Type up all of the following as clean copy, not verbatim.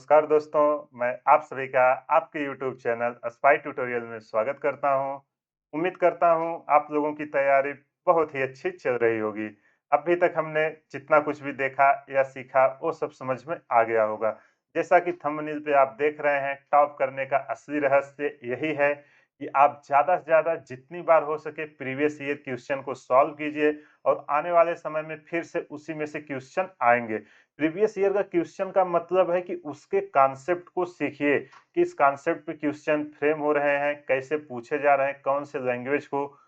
नमस्कार दोस्तों, मैं आप सभी का आपके यूट्यूब चैनल स्पाई ट्यूटोरियल में स्वागत करता हूं। उम्मीद करता हूं आप लोगों की तैयारी बहुत ही अच्छी चल रही होगी। अभी तक हमने जितना कुछ भी देखा या सीखा वो सब समझ में आ गया होगा। जैसा कि थंबनेल पे आप देख रहे हैं, टॉप करने का असली रहस्य यही है कि आप ज़्यादा से ज़्यादा जितनी बार हो सके प्रीवियस ईयर क्वेश्चन को सॉल्व कीजिए और आने वाले समय में फिर से उसी में से क्वेश्चन आएँगे। प्रीवियस ईयर का क्वेश्चन का मतलब है कि उसके कॉन्सेप्ट को सीखिए, किस कॉन्सेप्ट पे क्वेश्चन फ्रेम हो रहे हैं, कैसे पूछे जा रहे हैं, कौन से लैंग्वेज को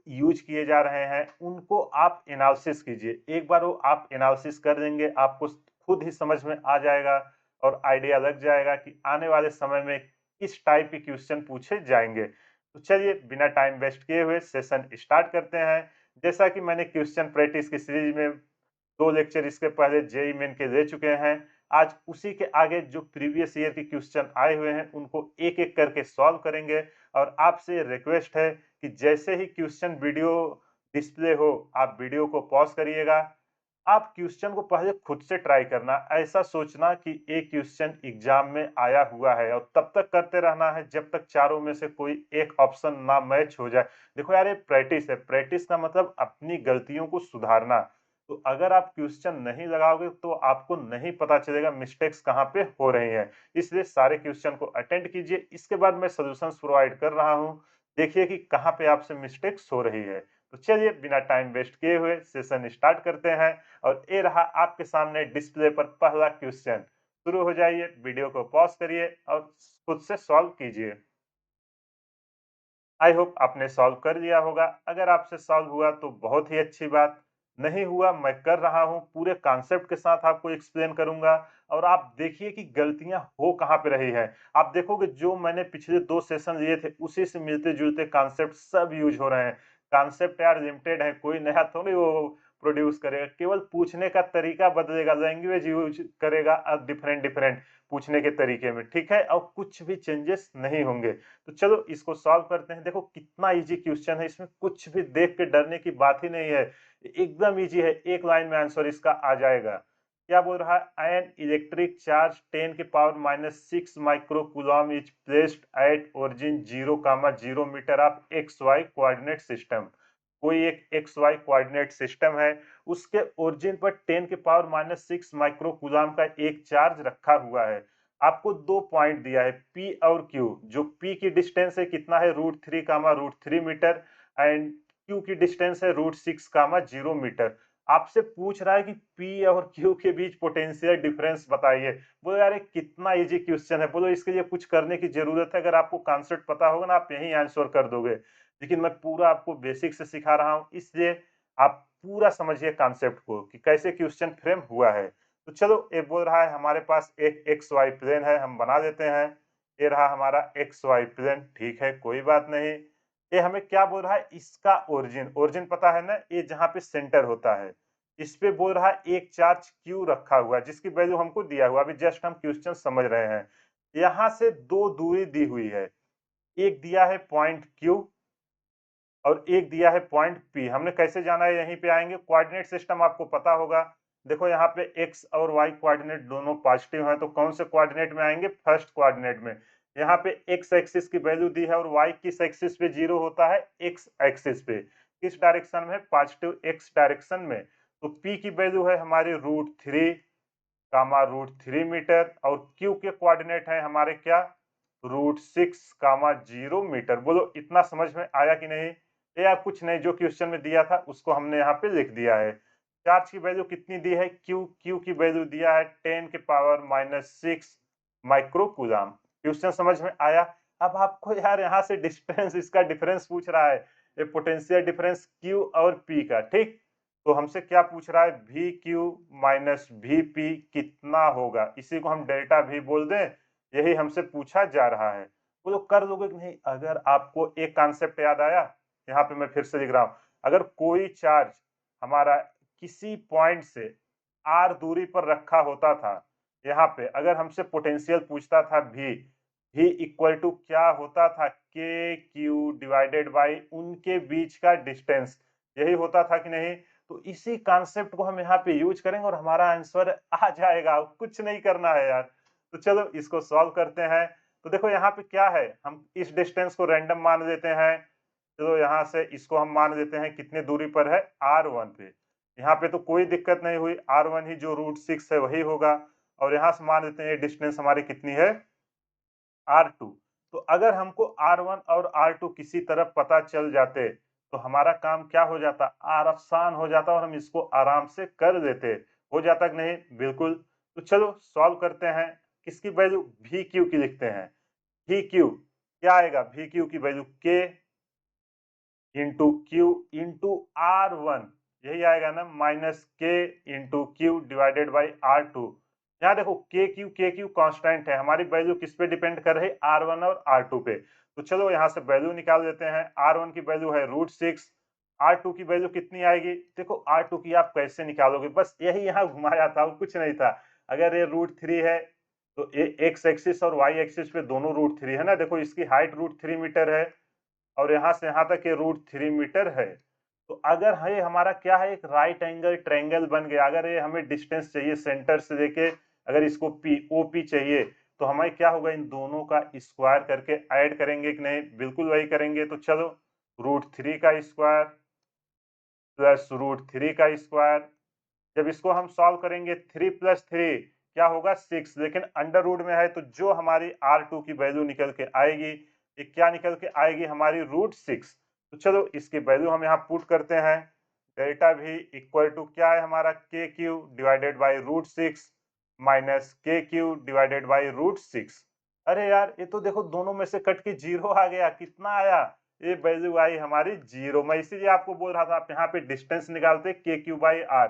यूज किए जा रहे हैं, उनको आप एनालिसिस कीजिए। एक बार वो आप एनालिसिस कर देंगे, आपको खुद ही समझ में आ जाएगा और आइडिया लग जाएगा कि आने वाले समय में किस टाइप के क्वेश्चन पूछे जाएंगे। तो चलिए बिना टाइम वेस्ट किए हुए सेशन स्टार्ट करते हैं। जैसा कि मैंने क्वेश्चन प्रैक्टिस की सीरीज में 2 लेक्चर इसके पहले जेईई मेन के दे चुके हैं। आज उसी के आगे जो प्रीवियस ईयर के क्वेश्चन आए हुए हैं, उनको एक-एक करके सॉल्व करेंगे और आपसे रिक्वेस्ट है कि जैसे ही क्वेश्चन वीडियो डिस्प्ले हो, आप वीडियो को पॉज़ करिएगा। आप क्वेश्चन को पहले खुद से ट्राई करना, ऐसा सोचना कि एक क्वेश्चन एग्ज़ाम में आया हुआ है और तब तक करते रहना है जब तक चारों में से कोई एक ऑप्शन ना मैच हो जाए। देखो यार, ये प्रैक्टिस है, प्रैक्टिस का मतलब अपनी गलतियों को सुधारना। तो अगर आप क्वेश्चन नहीं लगाओगे तो आपको नहीं पता चलेगा मिस्टेक्स कहाँ पे हो रही हैं। इसलिए सारे क्वेश्चन को अटेंड कीजिए, इसके बाद मैं सॉल्यूशंस प्रोवाइड कर रहा हूँ। देखिए कि कहाँ पे आपसे मिस्टेक्स हो रही है। तो चलिए बिना टाइम वेस्ट किए हुए सेशन स्टार्ट करते हैं और ये रहा आपके सामने डिस्प्ले पर पहला क्वेश्चन। शुरू हो जाइए, वीडियो को पॉज़ करिए और खुद से सॉल्व कीजिए। आई होप आपने सॉल्व कर लिया होगा। अगर आपसे सॉल्व हुआ तो बहुत ही अच्छी बात। नहीं हुआ, मैं कर रहा हूँ, पूरे कॉन्सेप्ट के साथ आपको एक्सप्लेन करूँगा और आप देखिए कि गलतियाँ हो कहाँ पे रही है। आप देखोगे जो मैंने पिछले 2 सेशन लिए थे उसी से मिलते-जुलते कॉन्सेप्ट सब यूज़ हो रहे हैं। कॉन्सेप्ट यार लिमिटेड है, कोई नया थोड़ी वो प्रोड्यूस करेगा, केवल पूछने का तरीका बदलेगा, लैंग्वेज यूज़ करेगा डिफरेंट-डिफरेंट पूछने के तरीके में, ठीक है? और कुछ भी चेंजेस नहीं होंगे। तो चलो इसको सॉल्व करते हैं। देखो कितना इजी क्वेश्चन है, इसमें कुछ भी देख के डरने की बात ही नहीं है। एकदम इजी है, एक लाइन में आंसर इसका आ जाएगा। क्या बोल रहा है? एन इलेक्ट्रिक चार्ज 10 की power -6 micro coulomb is placed at origin 0, 0 metre of x y coordinate system. कोई एक एक्स वाई कोऑर्डिनेट सिस्टम है, उसके ओरिजिन पर 10 की पावर -6 माइक्रो कूलम्ब का एक चार्ज रखा हुआ है। आपको 2 पॉइंट दिया है P और Q। जो P की डिस्टेंस है कितना है, √3, मीटर एंड Q की डिस्टेंस है √6, 0 मीटर। आपसे पूछ रहा है कि P और Q के बीच पोटेंशियल डिफरेंस बताइए। बोलो यार ये कितना इजी क्वेश्चन है, बोलो इसके लिए कुछ करने की ज़रूरत है? अगर आपको कॉन्सेप्ट पता होगा ना, आप यहीं आंसर कर दोगे। लेकिन मैं पूरा आपको बेसिक से सिखा रहा हूँ, इसलिए आप पूरा समझिए कॉन्सेप्ट को कि कैसे क्वेश्चन फ्रेम हुआ है। तो चलो, ये बोल रहा है हमारे पास एक एक्स वाई प्लेन है, हम बना देते हैं। ये रहा हमारा एक्स वाई प्लेन, ठीक है, कोई बात नहीं। ये हमें क्या बोल रहा है, इसका ओरिजिन, ओरिजिन पता है ना, ये जहाँ पे सेंटर होता है। इस पे बोल रहा है एक चार्ज क्यू रखा हुआ है जिसकी वैल्यू हमको दिया हुआ है, अभी जस्ट हम क्वेश्चन समझ रहे हैं। यहाँ से 2 दूरी दी हुई है, एक दिया है पॉइंट क्यू और एक दिया है पॉइंट पी। हमने कैसे जाना है, यहीं पे आएँगे, कोऑर्डिनेट सिस्टम आपको पता होगा। देखो यहाँ पे एक्स और वाई कोऑर्डिनेट दोनों पॉजिटिव हैं, तो कौन से कोऑर्डिनेट में आएँगे? फर्स्ट कोऑर्डिनेट में। यहाँ पे एक्स एक्सिस की वैल्यू दी है और वाई किस एक्सिस पे 0 होता है? एक्स एक्सिस पे। किस डायरेक्शन में? पॉजिटिव एक्स डायरेक्शन में। तो पी की वैल्यू है हमारी √3, मीटर और क्यू के कोऑर्डिनेट हैं हमारे क्या? √6, 0 मीटर। बोलो इतना समझ में आया कि नहीं? ये यार कुछ नहीं, जो क्वेश्चन में दिया था उसको हमने यहाँ पे लिख दिया है। चार्ज की वैल्यू कितनी दी है? क्यू, क्यू की वैल्यू दिया है 10 की पावर -6 माइक्रो कूलम्ब। क्वेश्चन समझ में आया? अब आपको यार यहाँ से डिस्टेंस, इसका डिफरेंस पूछ रहा है, ये पोटेंशियल डिफरेंस क्यू और पी का, ठीक? तो हमसे क्या पूछ रहा है? We Q minus V P कितना होगा? इसी को हम डेल्टा वी बोल दें, यही हमसे पूछा जा रहा है। वो लोग कर लोगे कि नहीं? अगर आपको एक कॉन्सेप्ट याद आया, यहाँ पे मैं फिर से लिख रहा हूँ। अगर कोई चार्ज हमारा किसी पॉइंट से r दूरी पर रखा होता था, यहाँ पे अगर हमसे पोटेंशियल पूछता था v इक्वल टू क्या होता था? k q डिवाइडेड बाई उनके बीच का डिस्टेंस, यही होता था कि नहीं? तो इसी कॉन्सेप्ट को हम यहाँ पे यूज करेंगे और हमारा आंसर आ जाएगा, कुछ नहीं करना है यार। तो चलो इसको सॉल्व करते हैं। तो देखो यहाँ पे क्या है, हम इस डिस्टेंस को रैंडम मान लेते हैं। चलो यहाँ से इसको हम मान लेते हैं कितनी दूरी पर है, R1 पे। यहाँ पे तो कोई दिक्कत नहीं हुई, R1 ही जो √6 है वही होगा। और यहाँ से मान लेते हैं ये डिस्टेंस हमारी कितनी है, R2। तो अगर हमको R1 और R2 किसी तरह पता चल जाते तो हमारा काम क्या हो जाता, आसान हो जाता और हम इसको आराम से कर देते। हो जाता कि नहीं? बिल्कुल। तो चलो सॉल्व करते हैं। किसकी वैल्यू, वी क्यू की लिखते हैं। वी क्यू क्या आएगा, वी क्यू की वैल्यू के इंटू क्यू इंटू R1, यही आएगा ना, माइनस के into Q divided by R2। यहाँ देखो के क्यू कांस्टेंट है, हमारी वैल्यू किस पे डिपेंड कर रही है, R1 और R2 पे। तो चलो यहाँ से वैल्यू निकाल देते हैं। R1 की वैल्यू है √6, R2 की वैल्यू कितनी आएगी, देखो R2 की आप कैसे निकालोगे, बस यही यहाँ घुमाया था और कुछ नहीं था। अगर ये √3 है तो ये एक्स एक्सिस और वाई एक्सिस पे दोनों √3 है ना, देखो इसकी हाइट √3 मीटर है और यहाँ से यहाँ तक ये √3 मीटर है। तो अगर है हमारा क्या है, एक राइट एंगल ट्रायंगल बन गया। अगर ये हमें डिस्टेंस चाहिए सेंटर से लेके, अगर इसको पी ओपी चाहिए, तो हमें क्या होगा, इन दोनों का स्क्वायर करके ऐड करेंगे कि नहीं, बिल्कुल वही करेंगे। तो चलो √3 का स्क्वायर प्लस √3 का स्क्वायर, जब इसको हम सॉल्व करेंगे 3 प्लस 3 क्या होगा 6, लेकिन अंडर रूट में है तो जो हमारी R2 की वैल्यू निकल के आएगी, ये क्या निकल के आएगी, हमारी √6। तो चलो इसकी वैल्यू हम यहाँ पुट करते हैं। डेल्टा भी इक्वल टू क्या है हमारा, के क्यू डिवाइडेड बाई √6 माइनस के क्यू डिवाइडेड बाई √6। अरे यार ये तो देखो दोनों में से कट के जीरो आ गया, कितना आया, ये वैल्यू आई हमारी जीरो। मैं इसीलिए आपको बोल रहा था आप यहाँ पे डिस्टेंस निकालते के क्यू बाई आर,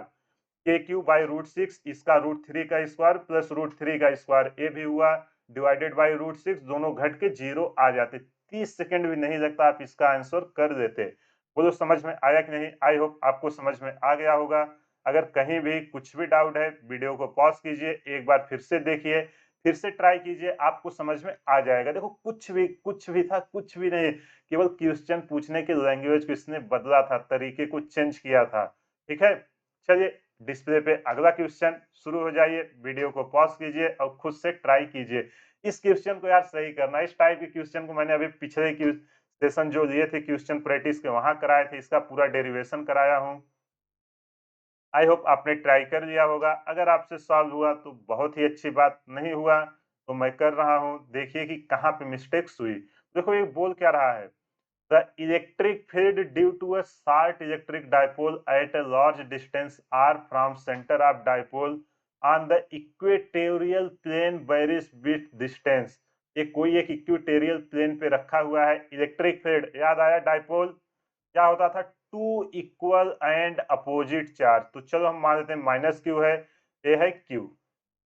के क्यू बाई √6, इसका √3 का स्क्वायर प्लस √3 का स्क्वायर, ये भी हुआ डिवाइडेड बाई √6, दोनों घट के जीरो आ जाते। 30 सेकंड भी नहीं लगता, आप इसका आंसर कर देते। बोलो समझ में आया कि नहीं? आई होप आपको समझ में आ गया होगा। अगर कहीं भी कुछ भी डाउट है, वीडियो को पॉज कीजिए, एक बार फिर से देखिए, फिर से ट्राई कीजिए, आपको समझ में आ जाएगा। देखो कुछ भी था, कुछ भी नहीं, केवल क्वेश्चन पूछने की लैंग्वेज को इसने बदला था, तरीके को चेंज किया था। ठीक है, चलिए डिस्प्ले पे अगला क्वेश्चन शुरू हो जाइए, वीडियो को पॉज कीजिए और खुद से ट्राई कीजिए। इस क्वेश्चन को यार सही करना है। इस टाइप के क्वेश्चन को मैंने अभी पिछले सेशन जो लिए थे क्वेश्चन प्रैक्टिस के, वहां कराए थे, इसका पूरा डेरिवेशन कराया हूँ। आई होप आपने ट्राई कर लिया होगा। अगर आपसे सॉल्व हुआ तो बहुत ही अच्छी बात, नहीं हुआ तो मैं कर रहा हूँ, देखिए कि कहाँ पे मिस्टेक्स हुई। देखो ये बोल क्या रहा है, the electric field due to a short electric dipole at a large distance r from centre of dipole on the equatorial plane varies with distance. ये कोई एक इक्वेटोरियल प्लेन पे रखा हुआ है इलेक्ट्रिक फील्ड, याद आया डाइपोल क्या होता था, two equal and opposite charge. तो चलो हम मान लेते हैं माइनस क्यू है, ये है क्यू,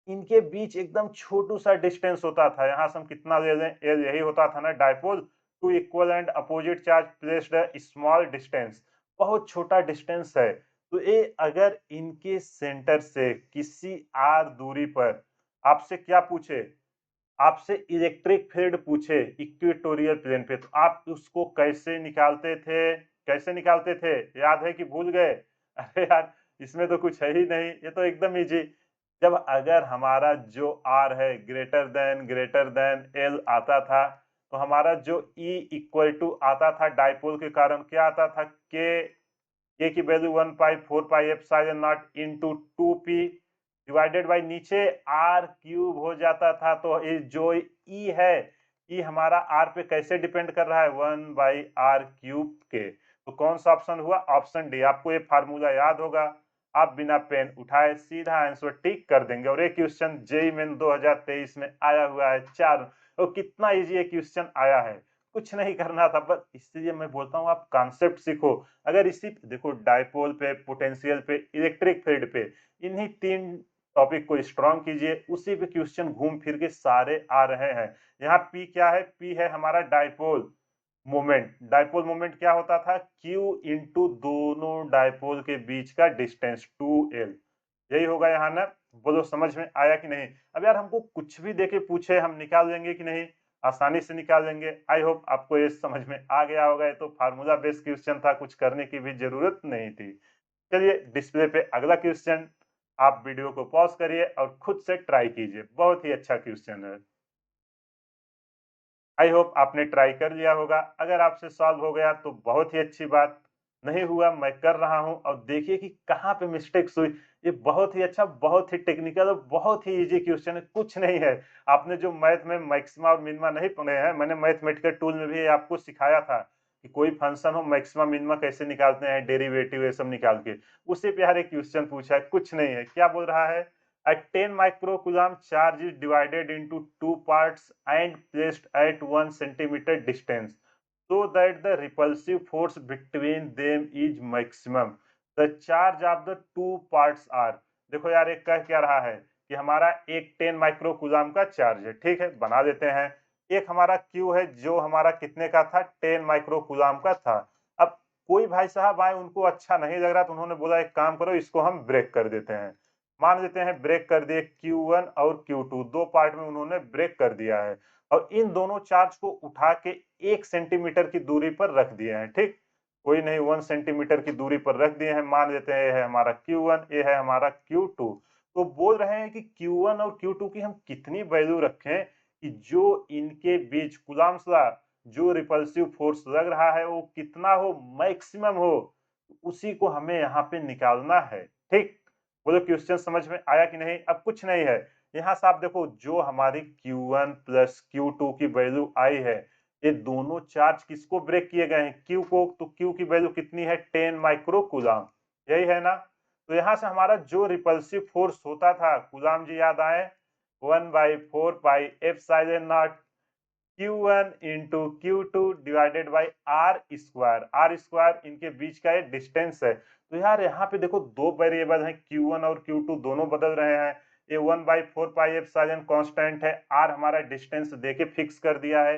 इनके बीच एकदम छोटू सा डिस्टेंस होता था। यहाँ से हम कितना ले लें, यही होता था ना dipole, two equal and opposite charge placed a small distance, बहुत छोटा डिस्टेंस है। तो ये अगर इनके सेंटर से किसी आर दूरी पर आपसे क्या पूछे, आपसे इलेक्ट्रिक फील्ड पूछे इक्वेटोरियल प्लेन पे, तो आप उसको कैसे निकालते थे, कैसे निकालते थे, याद है कि भूल गए? अरे यार इसमें तो कुछ है ही नहीं, ये तो एकदम इजी। जब अगर हमारा जो आर है ग्रेटर देन एल आता था, तो हमारा जो ई इक्वल टू आता था डाइपोल के कारण क्या आता था, के की value 1 pi 4 pi epsilon not into 2p divided by नीचे आर क्यूब हो जाता था। तो ये जो ई है, ई हमारा आर पे कैसे डिपेंड कर रहा है, 1 बाई आर क्यूब के। तो कौन सा ऑप्शन हुआ, ऑप्शन डी। आपको ये फार्मूला याद होगा, आप बिना पेन उठाए सीधा आंसर टिक कर देंगे। और ये क्वेश्चन जेईई मेन 2023 में आया हुआ है, चार, तो कितना इजी ये क्वेश्चन आया है, कुछ नहीं करना था बस। इसलिए मैं बोलता हूँ आप कॉन्सेप्ट सीखो। अगर इसी देखो डाइपोल पे, पोटेंशियल पे, इलेक्ट्रिक फील्ड पे, इन्हीं तीन टॉपिक को स्ट्रॉन्ग कीजिए, उसी पे क्वेश्चन घूम फिर के सारे आ रहे हैं। यहाँ पी क्या है, पी है हमारा डाइपोल मोमेंट। डाइपोल मोमेंट क्या होता था, क्यू इंटू दोनों डाइपोल के बीच का डिस्टेंस 2l, यही होगा यहाँ ना। बोलो समझ में आया कि नहीं? अब यार हमको कुछ भी देके पूछे हम निकाल लेंगे कि नहीं, आसानी से निकाल लेंगे। आई होप आपको ये समझ में आ गया होगा। ये तो फार्मूला बेस्ड क्वेश्चन था, कुछ करने की भी जरूरत नहीं थी। चलिए डिस्प्ले पे अगला क्वेश्चन आप वीडियो को पॉज़ करिए और खुद से ट्राई कीजिए। बहुत ही अच्छा क्वेश्चन है। आई होप आपने ट्राई कर लिया होगा। अगर आपसे सॉल्व हो गया तो बहुत ही अच्छी बात, नहीं हुआ मैं कर रहा हूँ और देखिए कि कहाँ पे मिस्टेक्स हुई। ये बहुत ही अच्छा, बहुत ही टेक्निकल और बहुत ही ईज़ी क्वेश्चन है, कुछ नहीं है। आपने जो मैथ में मैक्सिमा और मिनिमा नहीं पढ़े हैं, मैंने मैथमेटिकल टूल में भी आपको सिखाया था कि कोई फंक्शन हो मैक्सिमा मिनिमा कैसे निकालते हैं, डेरिवेटिव ये सब निकाल के। उसी पे यार एक क्वेश्चन पूछा है, कुछ नहीं है। क्या बोल रहा है? A 10 microcoulomb charge is divided into two parts and placed at 1 centimeter distance so that the repulsive force between them is maximum. The charge of the two parts are, देखो यार एक कह क्या रहा है कि हमारा एक 10 माइक्रोकूलम का चार्ज है, ठीक है, बना देते हैं। एक हमारा Q है जो हमारा कितने का था, 10 माइक्रोकूलम का था। अब कोई भाई साहब आए, उनको अच्छा नहीं लग रहा तो उन्होंने बोला एक काम करो, इसको हम ब्रेक कर देते हैं। मान लेते हैं ब्रेक कर दिए Q1 और Q2, दो पार्ट में उन्होंने ब्रेक कर दिया है और इन दोनों चार्ज को उठा के 1 सेंटीमीटर की दूरी पर रख दिए हैं, ठीक? कोई नहीं, 1 सेंटीमीटर की दूरी पर रख दिए हैं। मान लेते हैं ये है हमारा Q1, ये है हमारा Q2। तो बोल रहे हैं कि Q1 और Q2 की हम कितनी वैल्यू रखें कि जो इनके बीच कूलम्ब्स लॉ, जो रिपल्सिव फोर्स लग रहा है वो कितना हो, मैक्सिमम हो, उसी को हमें यहाँ पे निकालना है, ठीक? बोलो क्वेश्चन समझ में आया कि नहीं? अब कुछ नहीं है, यहाँ से आप देखो जो हमारी Q1 प्लस Q2 की वैल्यू आई है, ये दोनों चार्ज किसको ब्रेक किए गए हैं? Q को। तो Q की वैल्यू कितनी है? 10 माइक्रो कूलम, यही है ना? तो यहाँ से हमारा जो रिपल्सिव फोर्स होता था, कूलम जी याद आए? 1/4 pi epsilon not Q1 into Q2 divided by r square. R square इनके बीच का ये डिस्टेंस है। तो यार यहाँ पे देखो दो वेरिएबल हैं, Q1 और Q2 दोनों बदल रहे हैं। ये 1/4 पाई एप्सिलॉन कांस्टेंट है, आर हमारा डिस्टेंस देके फिक्स कर दिया है।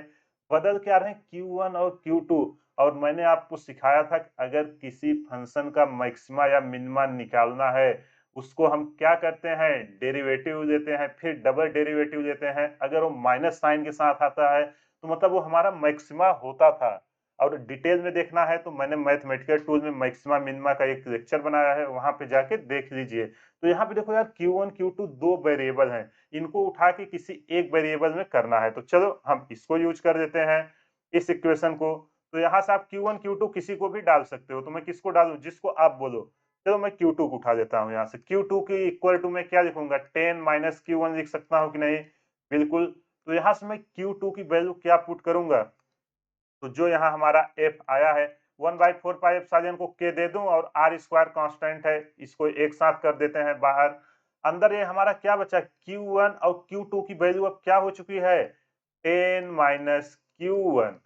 बदल क्या रहे हैं? Q1 और Q2। और मैंने आपको सिखाया था कि अगर किसी फंक्शन का मैक्सिमा या मिनिमा निकालना है, उसको हम क्या करते हैं? डेरिवेटिव लेते हैं, फिर डबल डेरिवेटिव लेते हैं। अगर वो माइनस साइन के साथ आता है तो मतलब वो हमारा मैक्सिमा होता था। और डिटेल में देखना है तो मैंने मैथमेटिकल टूल में मैक्सिमा मिनिमा का एक लेक्चर बनाया है, वहां पे जाके देख लीजिए। तो यहाँ पे देखो यार Q1 Q2 दो वेरिएबल हैं, इनको उठा के किसी एक वेरिएबल में करना है। तो चलो हम इसको यूज कर देते हैं, इस इक्वेशन को। तो यहाँ से आप Q1 Q2 किसी को भी डाल सकते हो, तो मैं किसको डालूं? जिसको आप बोलो। चलो मैं Q2 को उठा देता हूँ यहाँ से। Q2 की इक्वल टू मैं क्या लिखूंगा? 10 माइनस Q1 लिख सकता हूँ कि नहीं? बिल्कुल। तो यहाँ से मैं Q2 की वैल्यू क्या पुट करूंगा? तो जो यहाँ हमारा F आया है, 1/4 पाई एप्सिलॉन को K दे दूं और R स्क्वायर कांस्टेंट है, इसको एक साथ कर देते हैं बाहर। अंदर ये हमारा क्या बचा? Q1 और Q2 की वैल्यू अब क्या हो चुकी है? 10 माइनस Q1।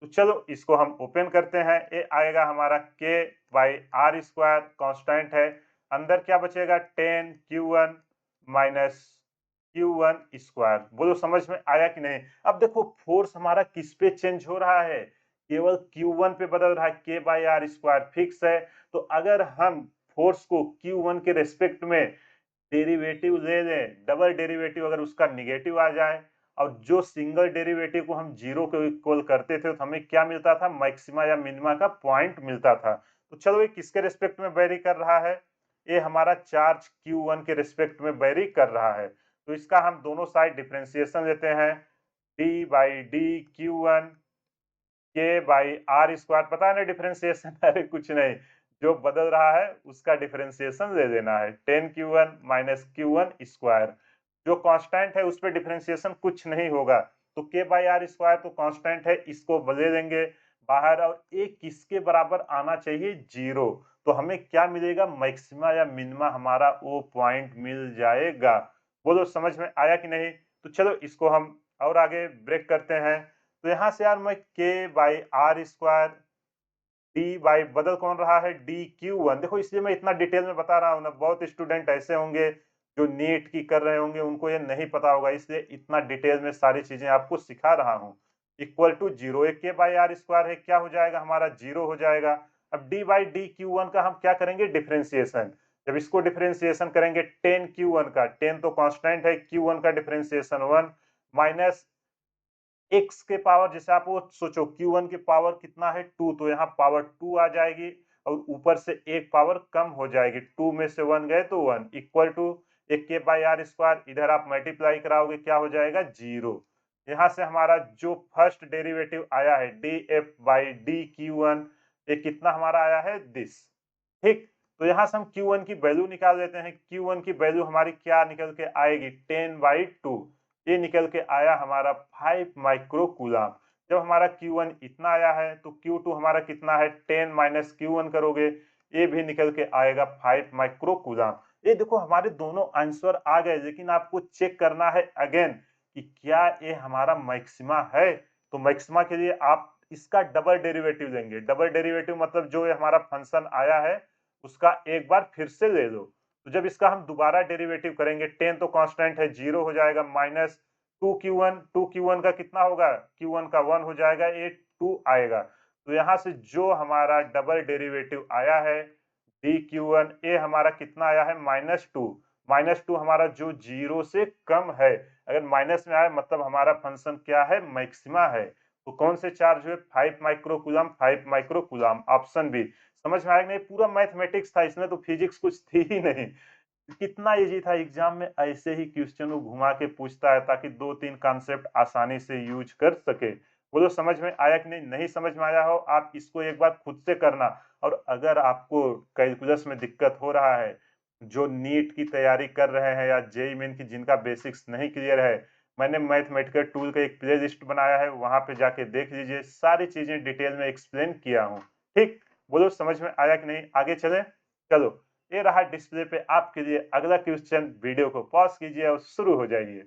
तो चलो इसको हम ओपन करते हैं। ये आएगा हमारा K by r square constant है। अंदर क्या बचेगा? 10 Q1 माइनस Q1 स्क्वायर। बोलो समझ में आया कि नहीं? अब देखो फोर्स हमारा किस पे चेंज हो रहा है? केवल Q1 पे बदल रहा है। K by r square fix है। तो अगर हम फोर्स को Q1 के रेस्पेक्ट में डेरिवेटिव ले लें, डबल डेरिवेटिव अगर उसका निगेटिव आ जाए और जो सिंगल डेरिवेटिव को हम जीरो के इक्वल करते थे तो हमें क्या मिलता था? मैक्सिमा या मिनिमा का पॉइंट मिलता था। तो चलो ये किसके रेस्पेक्ट में वेरी कर रहा है? ये हमारा चार्ज Q1 के रेस्पेक्ट में वेरी कर रहा है। तो इसका हम दोनों साइड डिफरेंशिएशन लेते हैं, d by d Q1 K by r square. पता है ना डिफरेंशिएशन? अरे कुछ नहीं, जो बदल रहा है उसका डिफरेंशिएशन ले लेना है। 10 Q1 माइनस Q1 स्क्वायर। जो कांस्टेंट है उस पे डिफरेंशिएशन कुछ नहीं होगा। तो K बाई आर स्क्वायर तो कांस्टेंट है, इसको ले लेंगे बाहर और ये किसके बराबर आना चाहिए? जीरो। तो हमें क्या मिलेगा? मैक्सिमा या मिनिमा हमारा वो पॉइंट मिल जाएगा। बोलो समझ में आया कि नहीं? तो चलो इसको हम और आगे ब्रेक करते हैं। तो यहाँ से यार मैं K by r square d by बदल कौन रहा है? D Q1। देखो इसलिए मैं इतना डिटेल में बता रहा हूँ ना, बहुत स्टूडेंट ऐसे होंगे जो नीट की कर रहे होंगे, उनको ये नहीं पता होगा, इसलिए इतना डिटेल में सारी चीजें आपको सिखा रहा हूँ। इक्वल टू जीरो, एक K बाई आर स्क्वायर है, क्या हो जाएगा हमारा? जीरो हो जाएगा। अब डी बाई डी Q1 का हम क्या करेंगे? डिफरेंशिएशन। जब इसको डिफरेंशिएशन करेंगे 10 Q1 का, 10 तो कांस्टेंट है, Q1 का डिफरेंशिएशन 1 माइनस x के पावर, जैसे आप वो सोचो Q1 की पावर कितना है? 2, तो यहाँ पावर 2 आ जाएगी और ऊपर से एक पावर कम हो जाएगी, 2 में से 1 गए तो 1 इक्वल टू एक के बाई आर स्क्वायर, इधर आप मल्टीप्लाई कराओगे क्या हो जाएगा 0। यहाँ से हमारा जो फर्स्ट डेरिवेटिव आया है D F by D Q one, ये कितना हमारा आया है दिस। ठीक, तो यहाँ से हम Q1 की वैल्यू निकाल देते हैं। Q1 की वैल्यू हमारी क्या निकल के आएगी 10/2, ये निकल के आया हमारा 5 माइक्रो कूलम। जब हमारा Q1 इतना आया है तो Q2 हमारा कितना है 10 माइनस Q1 करोगे, ये भी निकल के आएगा 5 माइक्रो कूलम। ये देखो हमारे दोनों आंसर आ गए, लेकिन आपको चेक करना है अगेन कि क्या ये हमारा मैक्सिमा है। तो मैक्सिमा के लिए आप इसका डबल डेरिवेटिव लेंगे। डबल डेरिवेटिव मतलब जो ये हमारा फंक्शन आया है उसका एक बार फिर से ले लो। तो जब इसका हम दोबारा डेरिवेटिव करेंगे 10 तो कांस्टेंट है 0 हो जाएगा, माइनस 2Q1 का कितना होगा Q1 का 1 हो जाएगा, ये 2 आएगा। तो यहाँ से जो हमारा डबल डेरिवेटिव आया है dQ1, ये हमारा कितना आया है -2। -2 हमारा जो 0 से कम है, अगर माइनस में आया मतलब हमारा फंक्शन क्या है मैक्सिमा है। तो कौन से चार्ज हुए 5 micro coulomb, 5 micro coulomb, option B. समझ में आया नहीं? पूरा मैथमेटिक्स था इसमें, तो फिजिक्स कुछ थी ही नहीं। कितना इजी था, एग्जाम में ऐसे ही क्वेश्चन को घुमा के पूछता है ताकि 2-3 कॉन्सेप्ट आसानी से यूज कर सके। बोलो समझ में आया कि नहीं? नहीं समझ में आया हो आप इसको एक बार खुद से करना। और अगर आपको कैलकुलस में दिक्कत हो रहा है, जो नीट की तैयारी कर रहे हैं या जेईई मेन की जिनका बेसिक्स नहीं क्लियर है, मैंने मैथमेटिकल टूल का एक प्ले लिस्ट बनाया है, वहां पे जाके देख लीजिए, सारी चीजें डिटेल में एक्सप्लेन किया हूँ। ठीक, बोलो समझ में आया कि नहीं? आगे चले, चलो ये रहा डिस्प्ले पे आपके लिए अगला क्वेश्चन। वीडियो को पॉज कीजिए और शुरू हो जाइए।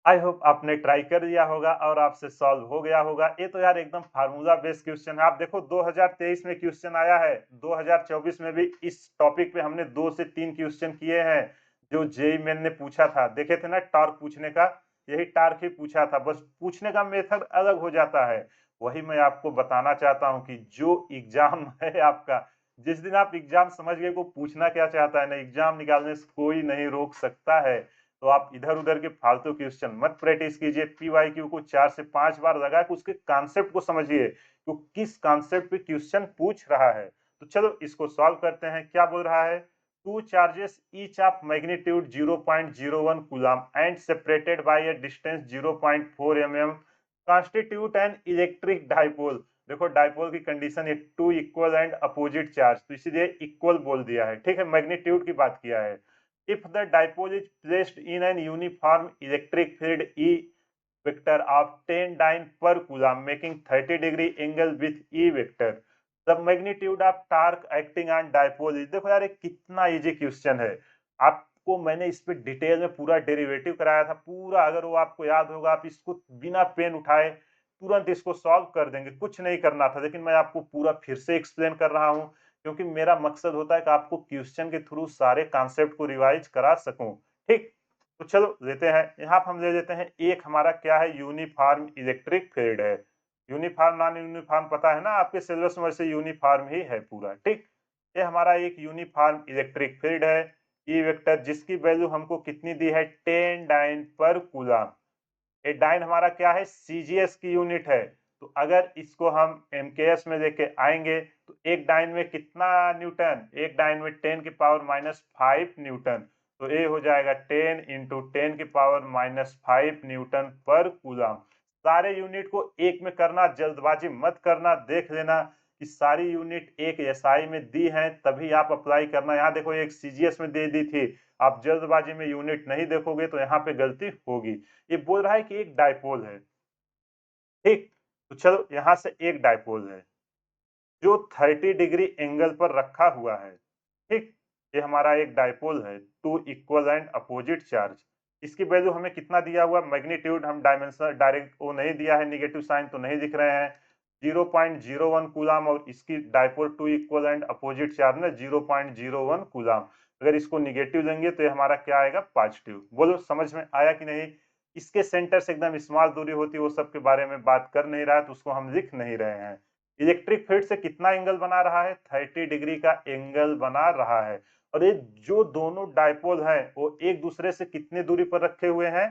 आई होप आपने ट्राई कर लिया होगा और आपसे सॉल्व हो गया होगा। ये तो यार एकदम फार्मूला बेस्ड क्वेश्चन है। आप देखो 2023 में क्वेश्चन आया है, 2024 में भी इस टॉपिक पे हमने 2 से 3 क्वेश्चन किए हैं जो जेईई मेन ने पूछा था। देखे थे ना टॉर्क पूछने का, यही टॉर्क ही पूछा था, बस पूछने का मेथड अलग हो जाता है। वही मैं आपको बताना चाहता हूँ कि जो एग्जाम है आपका, जिस दिन आप एग्जाम समझ गए को पूछना क्या चाहता है ना, एग्जाम निकालने से कोई नहीं रोक सकता है। तो आप इधर-उधर के फालतू क्वेश्चन मत प्रैक्टिस कीजिए। पीवाईक्यू को 4 से 5 बार लगा के उसके कॉन्सेप्ट को समझिए, तो किस कॉन्सेप्ट पे क्वेश्चन पूछ रहा है। तो चलो इसको सॉल्व करते हैं। क्या बोल रहा है? Two charges each of magnitude 0.01 coulomb and separated by a distance 0.4 mm constitute an electric dipole. देखो डाइपोल की कंडीशन है two equal and opposite charge, तो इसीलिए इक्वल बोल दिया है। ठीक है, मैग्नीट्यूड की बात किया है। If the dipole is placed in an uniform electric field E vector of 10 dyne per coulomb making 30° angle with E vector, the magnitude of torque acting on dipole is। देखो यार ये कितना इजी क्वेश्चन है। आपको मैंने इस पे detail में पूरा डेरिवेटिव कराया था पूरा, अगर वो आपको याद होगा आप इसको बिना पेन उठाए तुरंत इसको सॉल्व कर देंगे, कुछ नहीं करना था। लेकिन मैं आपको पूरा फिर से एक्सप्लेन कर रहा हूँ क्योंकि मेरा मकसद होता है कि आपको क्वेश्चन के थ्रू सारे कॉन्सेप्ट को रिवाइज करा सकूं। ठीक, तो चलो लेते हैं, यहाँ पे हम ले लेते हैं एक हमारा क्या है यूनिफॉर्म इलेक्ट्रिक फील्ड है। यूनिफॉर्म नॉन यूनिफॉर्म पता है ना आपके सिलेबस में, वैसे यूनिफॉर्म ही है पूरा। ठीक, ये हमारा एक यूनिफॉर्म इलेक्ट्रिक फील्ड है ई वेक्टर, जिसकी वैल्यू हमको कितनी दी है 10 डाइन पर कूलम। ये डाइन हमारा क्या है सीजीएस की यूनिट है। तो अगर इसको हम एमकेएस में लेके आएंगे तो एक डाइन में कितना न्यूटन, एक डाइन में 10 की पावर -5 न्यूटन। तो ये हो जाएगा 10 इंटू 10 की पावर -5 न्यूटन पर कूलम। सारे यूनिट को एक में करना, जल्दबाजी मत करना, देख लेना कि सारी यूनिट एक एसआई में दी हैं तभी आप अप्लाई करना। यहाँ देखो एक सीजीएस में दे दी थी, आप जल्दबाजी में यूनिट नहीं देखोगे तो यहाँ पे गलती होगी। ये बोल रहा है कि एक डाइपोल है। ठीक, तो चलो यहाँ से एक डाइपोल है जो 30 डिग्री एंगल पर रखा हुआ है। ठीक, ये हमारा एक डाइपोल है, two equal and opposite charge. इसकी वैल्यू हमें कितना दिया हुआ मैग्नीट्यूड, हम डायमेंशन डायरेक्ट वो नहीं दिया है, निगेटिव साइन तो नहीं दिख रहे हैं। 0.01 कूलम और इसकी dipole two equal and opposite charge ना 0.01 कूलम। अगर इसको निगेटिव लेंगे तो ये हमारा क्या आएगा पॉजिटिव। बोलो समझ में आया कि नहीं? इसके सेंटर से एकदम स्मॉल दूरी होती है, वो सब के बारे में बात कर नहीं रहा है तो उसको हम लिख नहीं रहे हैं। इलेक्ट्रिक फील्ड से कितना एंगल बना रहा है 30 डिग्री का एंगल बना रहा है। और ये जो दोनों डाइपोल हैं वो एक दूसरे से कितने दूरी पर रखे हुए हैं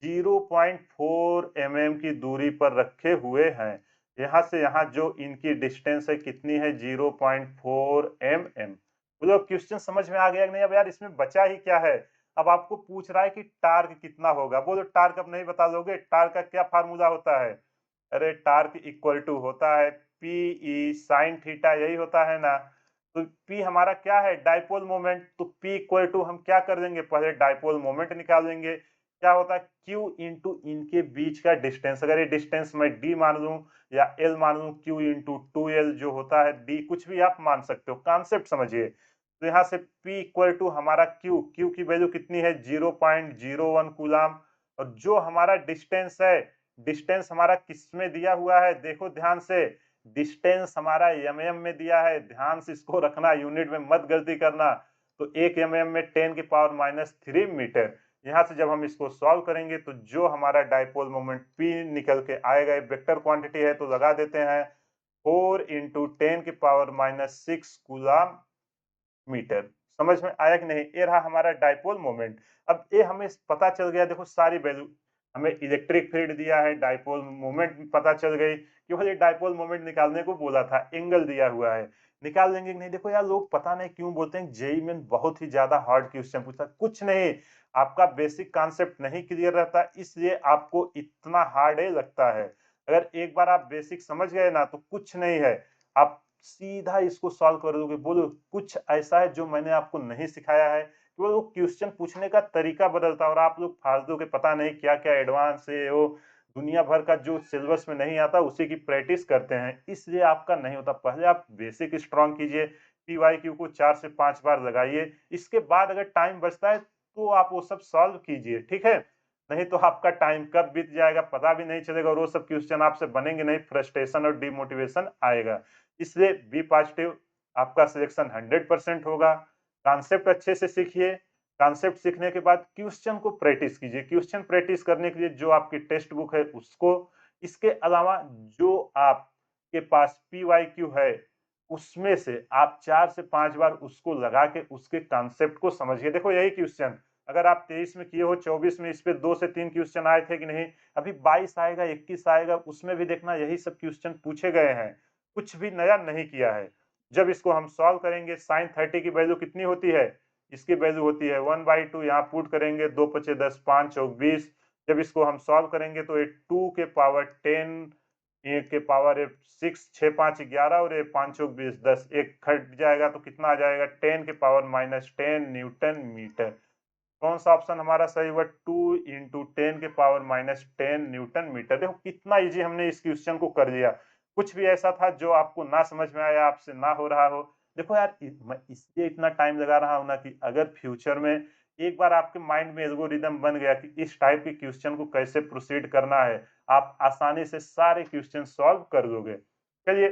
0.4 mm की दूरी पर रखे हुए हैं। यहाँ से यहाँ जो इनकी डिस्टेंस है कितनी है 0.4 mm। बोलो क्वेश्चन समझ में आ गया कि नहीं? अब यार इसमें बचा ही क्या है? अब आपको पूछ रहा है कि टार्क कितना होगा। बोलो टार्क अब नहीं बता दोगे? टार्क का क्या फार्मूला होता है? अरे टार्क इक्वल टू होता है पी साइन थीटा, यही होता है ना। तो पी हमारा क्या है? Dipole moment. तो पी इक्वल टू हम क्या कर देंगे? पहले डाइपोल मोमेंट निकाल देंगे। क्या होता है? क्यू इंटू इनके बीच का डिस्टेंस। अगर ये डिस्टेंस मैं डी मान लूं या एल मान लूं, क्यू इंटू टू एल जो होता है डी, कुछ भी आप मान सकते हो, कॉन्सेप्ट समझिए। तो यहाँ से P इक्वल टू हमारा Q की वैल्यू कितनी है 0.01 कूलम। और जो हमारा डिस्टेंस है, डिस्टेंस हमारा किस में दिया हुआ है? देखो ध्यान से, डिस्टेंस हमारा mm में दिया है। ध्यान से इसको रखना, यूनिट में मत गलती करना। तो 1 mm में 10 की पावर -3 मीटर। यहाँ से जब हम इसको सॉल्व करेंगे तो जो हमारा डाइपोल मोमेंट P निकल के आएगा, वेक्टर क्वांटिटी है तो लगा देते हैं 4 इंटू 10 की पावर -6 कूलम मीटर। समझ में आया कि नहीं? ये रहा हमारा डाइपोल मोमेंट। अब ये हमें पता चल गया, देखो सारी वैल्यू हमें इलेक्ट्रिक फील्ड दिया है, डाइपोल मोमेंट पता चल गई। केवल ये डाइपोल मोमेंट निकालने को बोला था, एंगल दिया हुआ है, निकाल लेंगे कि नहीं? देखो यार लोग पता नहीं क्यों बोलते हैं जेईई में बहुत ही ज्यादा हार्ड क्वेश्चन पूछता है। कुछ नहीं, आपका बेसिक कॉन्सेप्ट नहीं क्लियर रहता, इसलिए आपको इतना हार्ड ही लगता है। अगर एक बार आप बेसिक समझ गए ना तो कुछ नहीं है, आप सीधा इसको सॉल्व कर दोगे। बोलो कुछ ऐसा है जो मैंने आपको नहीं सिखाया है? केवल वो क्वेश्चन पूछने का तरीका बदलता है और आप लोग फालतू के पता नहीं क्या-क्या एडवांस है, वो दुनिया भर का जो सिलेबस में नहीं आता उसी की प्रैक्टिस करते हैं, इसलिए आपका नहीं होता। पहले आप बेसिक स्ट्रॉन्ग कीजिए, पीवाईक्यू को 4 से 5 बार लगाइए, इसके बाद अगर टाइम बचता है तो आप वो सब सॉल्व कीजिए, ठीक है? नहीं तो आपका टाइम कब बीत जाएगा पता भी नहीं चलेगा और वो सब क्वेश्चन आपसे बनेंगे नहीं, फ्रस्ट्रेशन और डिमोटिवेशन आएगा। इसलिए बी पॉजिटिव, आपका सिलेक्शन 100% होगा। कॉन्सेप्ट अच्छे से सीखिए, कॉन्सेप्ट सीखने के बाद क्वेश्चन को प्रैक्टिस कीजिए। क्वेश्चन प्रैक्टिस करने के लिए जो आपकी टेक्स्ट बुक है उसको, इसके अलावा जो आपके पास पीवाईक्यू है उसमें से आप 4 से 5 बार उसको लगा के उसके कॉन्सेप्ट को समझिए। देखो यही क्वेश्चन अगर आप 23 में किए हो, 24 में इस पे 2 से 3 क्वेश्चन आए थे कि नहीं? अभी 22 आएगा, 21 आएगा, उसमें भी देखना यही सब क्वेश्चन पूछे गए हैं। कुछ भी नया नहीं किया है। जब इसको हम सॉल्व करेंगे, sin 30 की वैल्यू कितनी होती है? इसकी वैल्यू होती है 1/2। यहाँ पुट करेंगे, 2 पचे 10, 5 चौक 20। जब इसको हम सॉल्व करेंगे तो ये 2 के पावर 10, ए के पावर 6, 6 5 11 और ये 5 चौक 20, 10, एक घट जाएगा तो कितना आ जाएगा? 10 के पावर -10 न्यूटन मीटर। कौन सा ऑप्शन हमारा सही हुआ? 2 इंटू 10 के पावर -10 न्यूटन मीटर। देखो कितना इजी हमने इस क्वेश्चन को कर लिया। कुछ भी ऐसा था जो आपको ना समझ में आया, आपसे ना हो रहा हो? देखो यार मैं इसलिए इतना टाइम लगा रहा हूँ ना कि अगर फ्यूचर में एक बार आपके माइंड में एल्गोरिदम बन गया कि इस टाइप के क्वेश्चन को कैसे प्रोसीड करना है, आप आसानी से सारे क्वेश्चन सॉल्व कर दोगे। चलिए,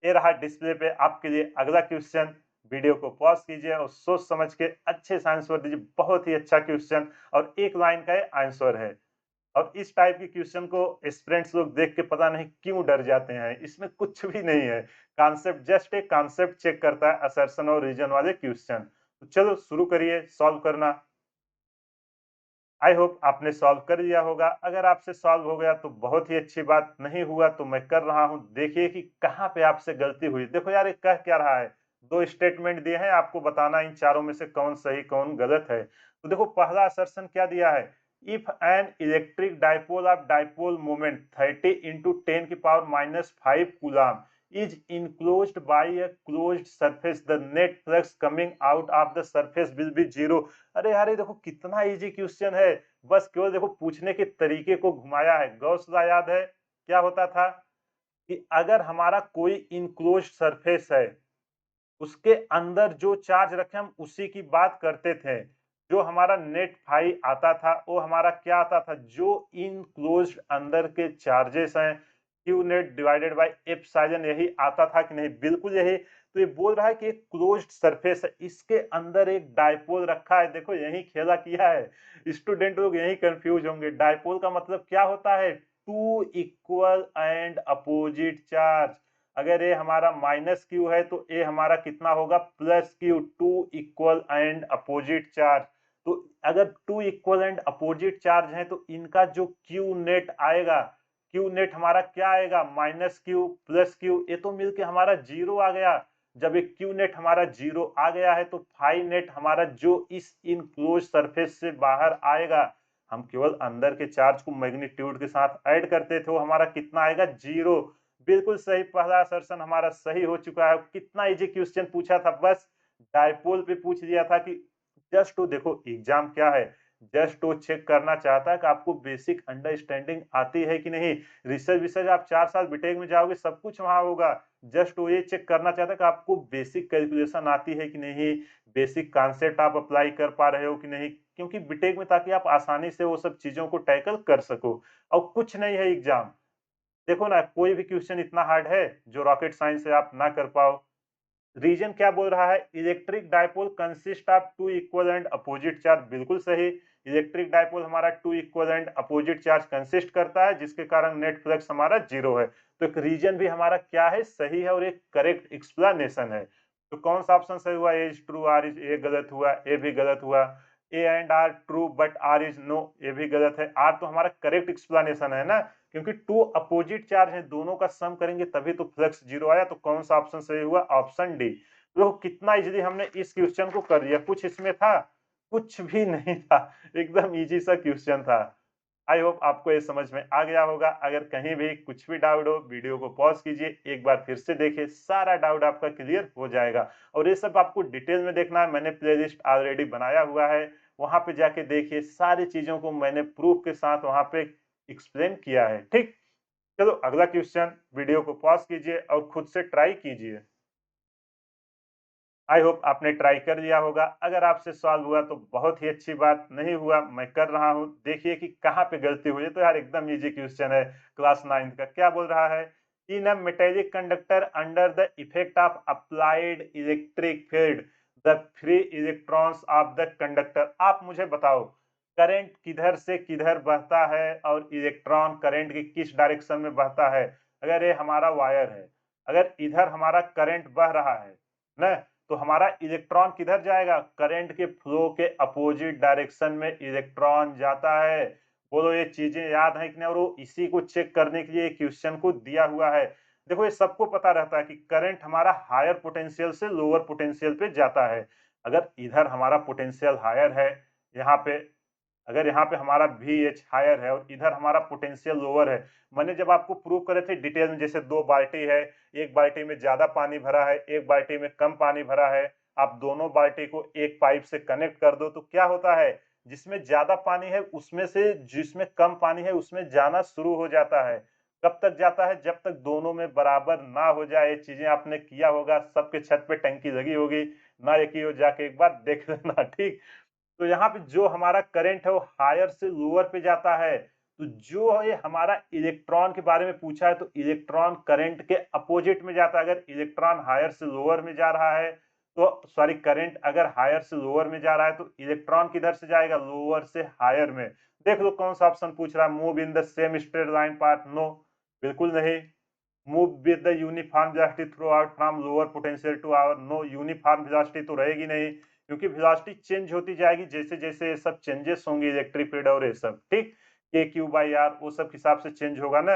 ये रहा डिस्प्ले पे आपके लिए अगला क्वेश्चन। वीडियो को पॉज कीजिए और सोच समझ के अच्छे से आंसर दीजिए। बहुत ही अच्छा क्वेश्चन और एक लाइन का ये आंसर है। और इस टाइप के क्वेश्चन को एस्पिरेंट्स लोग देख के पता नहीं क्यों डर जाते हैं। इसमें कुछ भी नहीं है। कॉन्सेप्ट जस्ट एक कॉन्सेप्ट चेक करता है, असर्शन और रीजन वाले क्वेश्चन। तो चलो शुरू करिए सॉल्व करना। आई होप आपने सॉल्व कर लिया होगा। अगर आपसे सॉल्व हो गया तो बहुत ही अच्छी बात, नहीं हुआ तो मैं कर रहा हूँ। देखिए कि कहाँ पे आपसे गलती हुई। देखो यार ये कह क्या रहा है? 2 स्टेटमेंट दिए हैं, आपको बताना इन चारों में से कौन सही कौन गलत है। तो देखो पहला असर्शन क्या दिया है? If an electric dipole of dipole moment 30 into 10 की power -5 coulomb is enclosed by a closed surface, the net flux coming out of the surface will be 0। अरे यार ये देखो कितना इजी क्वेश्चन है। बस केवल देखो पूछने के तरीके को घुमाया है। गॉस लॉ याद है क्या होता था? कि अगर हमारा कोई इनक्लोज्ड सरफेस है, उसके अंदर जो चार्ज रखे हम उसी की बात करते थे। जो हमारा नेट फाई आता था वो हमारा क्या आता था? जो इनक्लोज्ड अंदर के चार्जेस हैं, Q net divided by epsilon, यही आता था कि नहीं? बिल्कुल यही। तो ये बोल रहा है कि एक क्लोज्ड सरफेस है, इसके अंदर एक डाइपोल रखा है। देखो यही खेला किया है। स्टूडेंट लोग यही कंफ्यूज होंगे। डाइपोल का मतलब क्या होता है? Two equal and opposite charge. अगर ये हमारा माइनस क्यू है तो ये हमारा कितना होगा? Plus Q. Two equal and opposite charge. तो अगर two equal and opposite charge है तो इनका जो क्यू नेट आएगा, क्यू नेट हमारा क्या आएगा, माइनस क्यू प्लस क्यू, ये तो मिलके हमारा जीरो आ गया। जब एक क्यू नेट हमारा जीरो आ गया है तो फाई नेट हमारा जो इस इनक्लोज सरफेस से बाहर आएगा, हम केवल अंदर के चार्ज को मैग्नीट्यूड के साथ ऐड करते थे, वो हमारा कितना आएगा, जीरो। बिल्कुल सही, पहला असर्शन हमारा सही हो चुका है। कितना इजी क्वेश्चन पूछा था, बस डायपोल पे पूछ दिया था कि जस्ट टू, देखो एग्जाम क्या है, जस्ट टू चेक करना चाहता है कि आपको बेसिक अंडरस्टैंडिंग आती है कि नहीं। रिसर्च विसर्च आप 4 साल बीटेक में जाओगे, सब कुछ वहां होगा। जस्ट वो ये चेक करना चाहता है कि आपको बेसिक कैलकुलेशन आती है कि नहीं, बेसिक कॉन्सेप्ट आप अप्लाई कर पा रहे हो कि नहीं, क्योंकि बीटेक में ताकि आप आसानी से वो सब चीजों को टैकल कर सको। और कुछ नहीं है एग्जाम, देखो ना, कोई भी क्वेश्चन इतना हार्ड है जो रॉकेट साइंस से आप ना कर पाओ। रीजन क्या बोल रहा है, electric dipole consist of two equal and opposite charge, बिल्कुल सही। इलेक्ट्रिक डायपोल हमारा two equal and opposite charge consist करता है, जिसके कारण नेट फ्लक्स हमारा जीरो है। तो एक रीजन भी हमारा क्या है, सही है, और एक करेक्ट एक्सप्लेनेशन है। तो कौन सा ऑप्शन सही हुआ, A is true, R is, A गलत हुआ, ए भी गलत हुआ। A and R true but R is no, ये भी गलत है। आर तो हमारा करेक्ट एक्सप्लेनेशन है ना, क्योंकि टू अपोजिट चार्ज है, दोनों का सम करेंगे तभी तो फ्लक्स जीरो आया। तो कौन सा ऑप्शन सही हुआ, ऑप्शन डी। देखो कितना इजीली हमने इस क्वेश्चन को कर दिया, कुछ इसमें था, कुछ भी नहीं था, एकदम इजी सा क्वेश्चन था। आई होप आपको ये समझ में आ गया होगा। अगर कहीं भी कुछ भी डाउट हो, वीडियो को पॉज कीजिए, एक बार फिर से देखिए, सारा डाउट आपका क्लियर हो जाएगा। और ये सब आपको डिटेल में देखना है, मैंने प्लेलिस्ट ऑलरेडी बनाया हुआ है, वहां पे जाके देखिए, सारी चीजों को मैंने प्रूफ के साथ वहां पे एक्सप्लेन किया है। ठीक, चलो अगला क्वेश्चन, वीडियो को पॉज कीजिए और खुद से ट्राई कीजिए। आई होप आपने ट्राई कर लिया होगा। अगर आपसे सॉल्व हुआ तो बहुत ही अच्छी बात, नहीं हुआ मैं कर रहा हूं, देखिए कि कहां पे गलती हुई है। तो यार एकदम इजी क्वेश्चन है, क्लास 9 का। क्या बोल रहा है, in a metallic conductor under the effect of applied electric field the free electrons of the conductor. आप मुझे बताओ, करंट किधर से किधर बहता है और इलेक्ट्रॉन करंट की किस डायरेक्शन में बहता है। अगर ये हमारा वायर है, अगर इधर हमारा करंट बह रहा है ना, तो हमारा इलेक्ट्रॉन किधर जाएगा, करंट के फ्लो के अपोजिट डायरेक्शन में इलेक्ट्रॉन जाता है। बोलो ये चीजें याद है कि नहीं, और वो इसी को चेक करने के लिए क्वेश्चन को दिया हुआ है। देखो ये सबको पता रहता है कि करंट हमारा हायर पोटेंशियल से लोअर पोटेंशियल पे जाता है। अगर इधर हमारा पोटेंशियल हायर है, यहाँ पे अगर यहाँ पे हमारा VH हायर है और इधर हमारा पोटेंशियल लोअर है, मैंने जब आपको प्रूव करे थे डिटेल में, जैसे दो बाल्टी है, एक बाल्टी में ज्यादा पानी भरा है, एक बाल्टी में कम पानी भरा है, आप दोनों बाल्टी को एक पाइप से कनेक्ट कर दो तो क्या होता है, जिसमें ज्यादा पानी है उसमें से जिसमें कम पानी है उसमें जाना शुरू हो जाता है। कब तक जाता है, जब तक दोनों में बराबर ना हो जाए। ये चीजें आपने किया होगा, सबके छत पे टंकी लगी होगी, ना ये की हो, जाके एक बार देख लेना। ठीक, तो यहाँ पे जो हमारा करंट है वो हायर से लोअर पे जाता है। तो जो ये हमारा इलेक्ट्रॉन के बारे में पूछा है, तो इलेक्ट्रॉन करंट के अपोजिट में जाता है। अगर इलेक्ट्रॉन हायर से लोअर में जा रहा है, तो सॉरी, करंट अगर हायर से लोअर में जा रहा है तो इलेक्ट्रॉन किधर से जाएगा, लोअर से हायर में। देख लो कौन सा ऑप्शन पूछ रहा है, move in the same straight line path, no, बिल्कुल नहीं। Move with the uniform velocity throughout from lower potential to higher, no, uniform velocity तो रहेगी नहीं, क्योंकि वेलोसिटी चेंज होती जाएगी जैसे जैसे ये सब चेंजेस होंगे, इलेक्ट्रिक फील्ड और ये सब। ठीक, के क्यू बाई आर वो सब के हिसाब से चेंज होगा ना।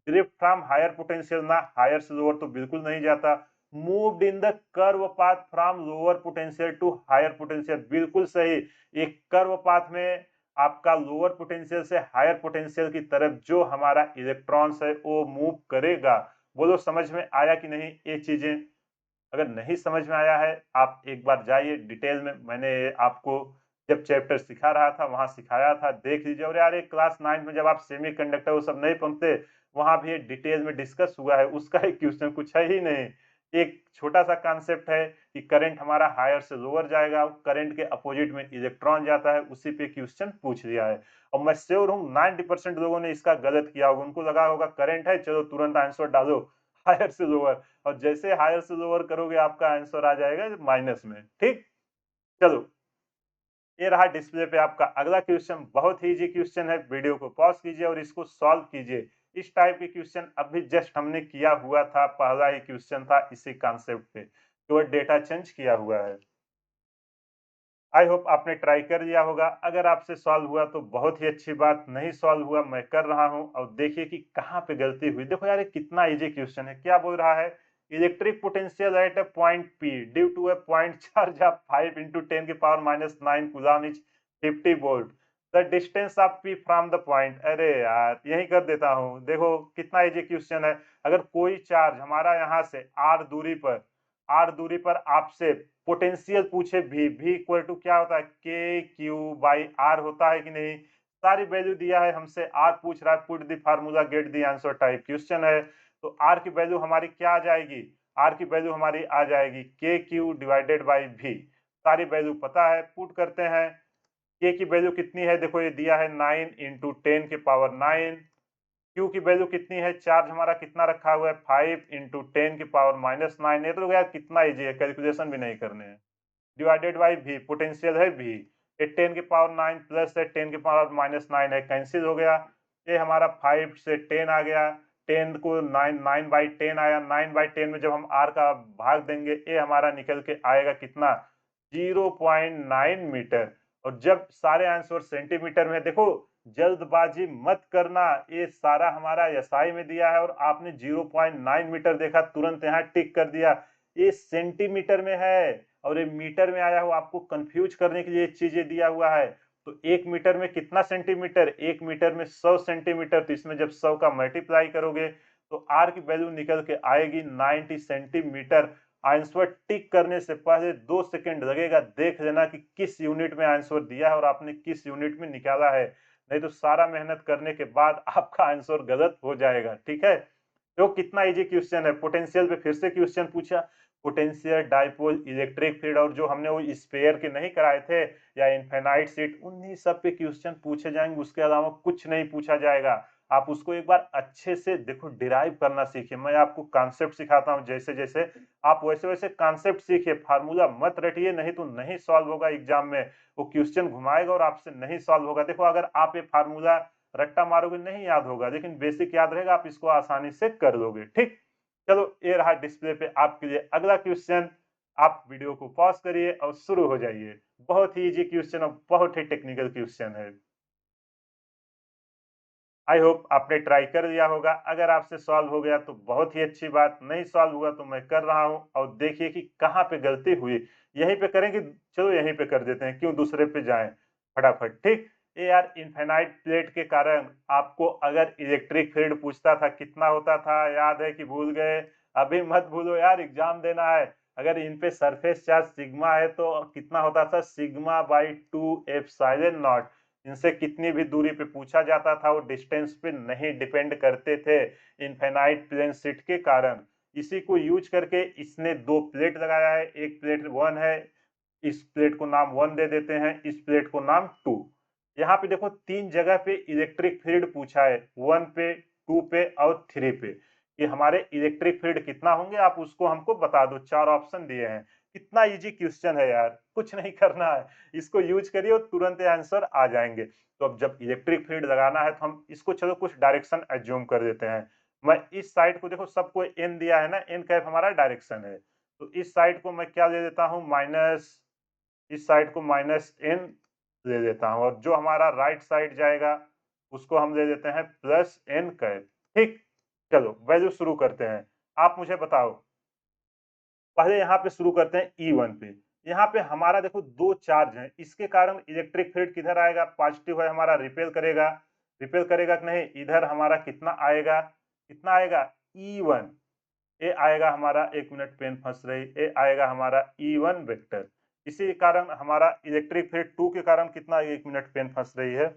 ड्रिफ्ट फ्रॉम हायर पोटेंशियल, ना, हायर से लोअर तो बिल्कुल नहीं जाता। Moved in the curve path from lower potential to higher potential, बिल्कुल सही। एक कर्व पाथ में आपका लोअर पोटेंशियल से हायर पोटेंशियल की तरफ जो हमारा इलेक्ट्रॉन्स है वो मूव करेगा। बोलो समझ में आया कि नहीं ये चीजें। अगर नहीं समझ में आया है, आप एक बार जाइए डिटेल में, मैंने आपको जब चैप्टर सिखा रहा था वहां सिखाया था, देख लीजिए। और यार ये क्लास 9 में जब आप सेमीकंडक्टर वो सब नहीं पढ़ते, वहां भी डिटेल में डिस्कस हुआ है, उसका एक क्वेश्चन कुछ है ही नहीं। एक छोटा सा कॉन्सेप्ट है कि करंट हमारा हायर से लोअर जाएगा, करंट के अपोजिट में इलेक्ट्रॉन जाता है, उसी पे क्वेश्चन पूछ लिया है। और मैं श्योर हूँ 90% लोगों ने इसका गलत किया होगा, उनको लगा होगा करंट है, चलो तुरंत आंसर डालो हायर से लोअर, और जैसे हायर से लोअर करोगे आपका आंसर आ जाएगा माइनस में। ठीक, चलो ये रहा डिस्प्ले पे आपका अगला क्वेश्चन, बहुत ही इजी क्वेश्चन है। वीडियो को पॉज कीजिए और इसको सॉल्व कीजिए। इस टाइप के क्वेश्चन अभी जस्ट हमने किया हुआ था, पहला ही क्वेश्चन था इसी कॉन्सेप्ट पे, केवल डेटा चेंज किया हुआ है। आई होप आपने ट्राई कर लिया होगा। अगर आपसे सॉल्व हुआ तो बहुत ही अच्छी बात, नहीं सॉल्व हुआ मैं कर रहा हूँ और देखिए कि कहाँ पे गलती हुई। देखो यार ये कितना ईज़ी क्वेश्चन है। क्या बोल रहा है? Electric potential at a point P due to a point charge of 5 into 10 की power -9 coulomb is 50 volt. The distance of P from the point. अरे यार यही कर देता हूँ। देखो कितना ईज़ी क्वेश्चन है। अगर कोई चार्ज हमारा यहाँ से r दूरी पर आपसे पोटेंशियल पूछे v इक्वल टू क्या होता है k q बाई r होता है कि नहीं। सारी वैल्यू दिया है, हमसे r पूछ रहा है, put the formula get the answer type question है। तो r की वैल्यू हमारी क्या आ जाएगी? r की वैल्यू हमारी आ जाएगी k q divided by v। सारी वैल्यू पता है, पुट करते हैं। k की वैल्यू कितनी है? देखो ये दिया है 9 इंटू 10 की पावर 9। क्यू की वैल्यू कितनी है? चार्ज हमारा कितना रखा हुआ है? 5 इंटू 10 की पावर -9। ये तो यार कितना इजी है, कैलकुलेशन भी नहीं करने हैं। डिवाइडेड बाई वी, पोटेंशियल है वी। ये 10 की पावर 9 प्लस है 10 की पावर -9 है, कैंसिल हो गया। ये हमारा 5 से 10 आ गया। 10 को 9 बाई 10 आया। 9 बाई 10 में जब हम आर का भाग देंगे, ये हमारा निकल के आएगा कितना? 0.9 मीटर। और जब सारे आंसर सेंटीमीटर में है, देखो जल्दबाजी मत करना। ये सारा हमारा एसआई में दिया है और आपने 0.9 मीटर देखा, तुरंत यहाँ टिक कर दिया। ये सेंटीमीटर में है और ये मीटर में आया हुआ, आपको कंफ्यूज करने के लिए चीजें दिया हुआ है। तो 1 मीटर में कितना सेंटीमीटर? 1 मीटर में 100 सेंटीमीटर। तो इसमें जब 100 का मल्टीप्लाई करोगे तो आर की वैल्यू निकल के आएगी 90 सेंटीमीटर। आंसर टिक करने से पहले 2 सेकंड लगेगा, देख लेना कि किस यूनिट में आंसर दिया है और आपने किस यूनिट में निकाला है। नहीं तो सारा मेहनत करने के बाद आपका आंसर गलत हो जाएगा, ठीक है। तो कितना इजी क्वेश्चन है। पोटेंशियल पे फिर से क्वेश्चन पूछा। पोटेंशियल, डाइपोल, इलेक्ट्रिक फील्ड और जो हमने वो स्फीयर के नहीं कराए थे या इनफिनाइट सीट, उन्हीं सब पे क्वेश्चन पूछे जाएंगे, उसके अलावा कुछ नहीं पूछा जाएगा। आप उसको एक बार अच्छे से देखो, डिराइव करना सीखिए। मैं आपको कॉन्सेप्ट सिखाता हूँ, जैसे जैसे आप वैसे वैसे कॉन्सेप्ट सीखिए। फार्मूला मत रटिए, नहीं तो नहीं सॉल्व होगा एग्जाम में। वो क्वेश्चन घुमाएगा और आपसे नहीं सॉल्व होगा। देखो अगर आप ये फार्मूला रट्टा मारोगे नहीं याद होगा, लेकिन बेसिक याद रहेगा, आप इसको आसानी से कर लोगे, ठीक। चलो ये रहा डिस्प्ले पे आपके लिए अगला क्वेश्चन। आप वीडियो को पॉज करिए और शुरू हो जाइए। बहुत ही इजी क्वेश्चन और बहुत ही टेक्निकल क्वेश्चन है। आई होप आपने ट्राई कर लिया होगा। अगर आपसे सॉल्व हो गया तो बहुत ही अच्छी बात, नहीं सॉल्व हुआ तो मैं कर रहा हूं और देखिए कि कहां पे गलती हुई। यहीं पे करेंगे, चलो यहीं पे कर देते हैं, क्यों दूसरे पे जाएं। फटाफट, ठीक। ये यार इनफिनाइट प्लेट के कारण आपको अगर इलेक्ट्रिक फील्ड पूछता था कितना होता था, याद है कि भूल गए? अभी मत भूलो यार, एग्जाम देना है। अगर इन पे सरफेस चार्ज सिग्मा है तो कितना होता था? Sigma by 2 epsilon not. इनसे कितनी भी दूरी पे पूछा जाता था, वो डिस्टेंस पे नहीं डिपेंड करते थे इनफिनाइट प्लेन शीट के कारण। इसी को यूज करके इसने दो प्लेट लगाया है। एक प्लेट 1 है, इस प्लेट को नाम 1 दे देते हैं, इस प्लेट को नाम 2। यहाँ पे देखो 3 जगह पे इलेक्ट्रिक फील्ड पूछा है, 1 पे, 2 पे और 3 पे। कि हमारे इलेक्ट्रिक फील्ड कितना होंगे, आप उसको हमको बता दो। 4 ऑप्शन दिए हैं। कितना इजी क्वेश्चन है यार, कुछ नहीं करना है। इसको यूज करिए और तुरंत आंसर आ जाएंगे। तो अब जब इलेक्ट्रिक फील्ड लगाना है तो हम इसको चलो कुछ डायरेक्शन एज्यूम कर देते हैं। मैं इस साइड को, देखो सबको एन दिया है ना, एन कैप हमारा डायरेक्शन है। तो इस साइड को मैं क्या दे देता हूँ? माइनस। इस साइड को माइनस एन ले लेता हूँ और जो हमारा राइट साइड जाएगा उसको हम ले देते हैं प्लस एन कैप, ठीक। चलो वैल्यू शुरू करते हैं। आप मुझे बताओ, पहले यहाँ पे शुरू करते हैं E1 पे। यहाँ पे हमारा देखो दो चार्ज हैं, इसके कारण इलेक्ट्रिक फील्ड किधर आएगा? पॉजिटिव है हमारा, रिपेल करेगा। रिपेल करेगा कि नहीं? इधर हमारा कितना आएगा? कितना आएगा? E1। ये आएगा हमारा, 1 मिनट पेन फंस रही, ये आएगा हमारा E1 वेक्टर। इसी कारण हमारा इलेक्ट्रिक फील्ड 2 के कारण कितना? 1 मिनट पेन फंस रही है।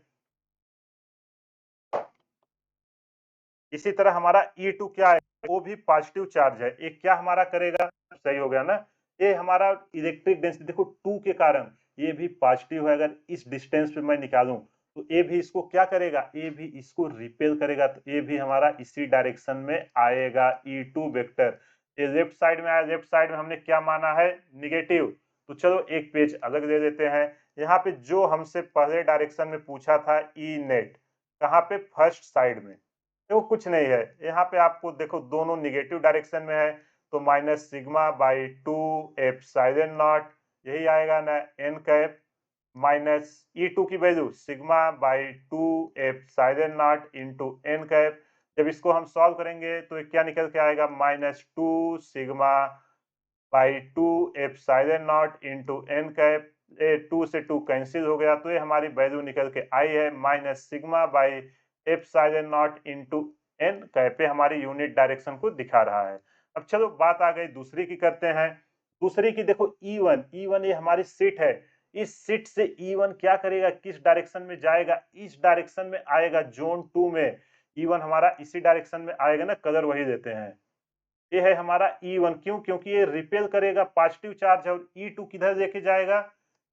इसी तरह हमारा E2 क्या है? वो भी पॉजिटिव चार्ज है। ये क्या हमारा करेगा? सही हो गया ना। ये हमारा इलेक्ट्रिक डेंसिटी देखो 2 के कारण ये भी पॉजिटिव है। अगर इस डिस्टेंस पे मैं निकालूं तो ये भी इसको क्या करेगा? ये भी इसको रिपेल करेगा। तो ये भी हमारा इसी डायरेक्शन में आएगा, E2 वेक्टर। ये लेफ्ट साइड में आया, लेफ्ट साइड में हमने क्या माना है? निगेटिव। तो चलो एक पेज अलग ले लेते हैं। यहाँ पे जो हमसे पहले डायरेक्शन में पूछा था ई नेट, कहाँ पे? फर्स्ट साइड में। देखो कुछ नहीं है, यहाँ पे आपको देखो दोनों निगेटिव डायरेक्शन में है। तो minus sigma by 2 epsilon not, यही आएगा ना एन कैप। माइनस E2 की value sigma by 2 epsilon not into n cap. जब इसको हम सॉल्व करेंगे तो ये क्या निकल के आएगा, -2 sigma by 2 epsilon not into n cap. ये 2 से 2 कैंसिल हो गया, तो ये हमारी वैल्यू निकल के आई है minus sigma by epsilon not into n cap. ये हमारी यूनिट डायरेक्शन को दिखा रहा है। अब चलो बात आ गई दूसरी की करते हैं। दूसरी की देखो E1 ये हमारी सीट है। इस सीट से E1 क्या करेगा, किस डायरेक्शन में जाएगा, इस डायरेक्शन में आएगा, जोन 2 में। E1 हमारा इसी डायरेक्शन में आएगा ना, कलर वही देते हैं। ये है हमारा E1, क्यों? क्योंकि ये रिपेल करेगा पॉजिटिव चार्ज, और E2 किधर लेके जाएगा?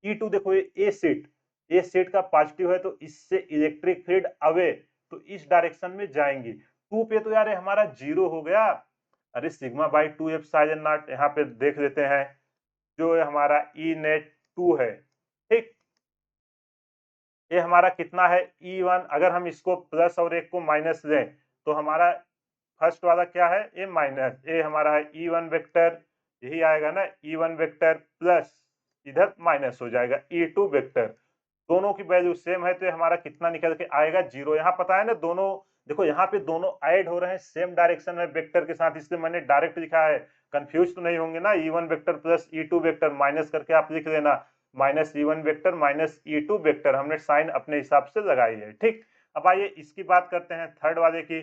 E2 देखो ये ए सेट का पॉजिटिव है, तो इससे इलेक्ट्रिक फील्ड अवे, तो इस डायरेक्शन में जाएंगी। 2 पे तो यार ये हमारा 0 हो गया। अरे सिग्मा बाई 2 एप्सिलॉन नॉट यहाँ पे देख लेते हैं, जो ये हमारा ई नेट 2 है, ठीक। ये हमारा कितना है, E1। अगर हम इसको प्लस और एक को माइनस लें तो हमारा फर्स्ट वाला क्या है, ए माइनस, ये हमारा है E1 वेक्टर, यही आएगा ना E1 वेक्टर, प्लस इधर माइनस हो जाएगा E2 वेक्टर। दोनों की वैल्यू सेम है, तो ये हमारा कितना निकल के आएगा, 0। यहाँ पता है ना, दोनों देखो यहाँ पे दोनों ऐड हो रहे हैं सेम डायरेक्शन में वेक्टर के साथ, इसलिए मैंने डायरेक्ट लिखा है। कंफ्यूज तो नहीं होंगे ना, E1 vector plus E2 vector minus करके आप लिख लेना, minus E1 vector minus E2 vector. हमने साइन अपने हिसाब से लगाई है, ठीक। अब आइए इसकी बात करते हैं थर्ड वाले की।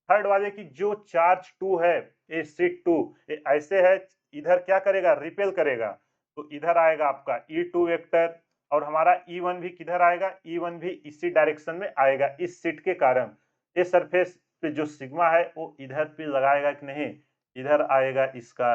थर्ड वाले की जो चार्ज 2 है, ये सीट 2 ये ऐसे है, इधर क्या करेगा, रिपेल करेगा, तो इधर आएगा आपका E2 वेक्टर, और हमारा E1 भी किधर आएगा, E1 भी इसी डायरेक्शन में आएगा इस सीट के कारण। ये सरफेस पे जो सिग्मा है वो इधर पे लगाएगा कि नहीं, इधर आएगा इसका,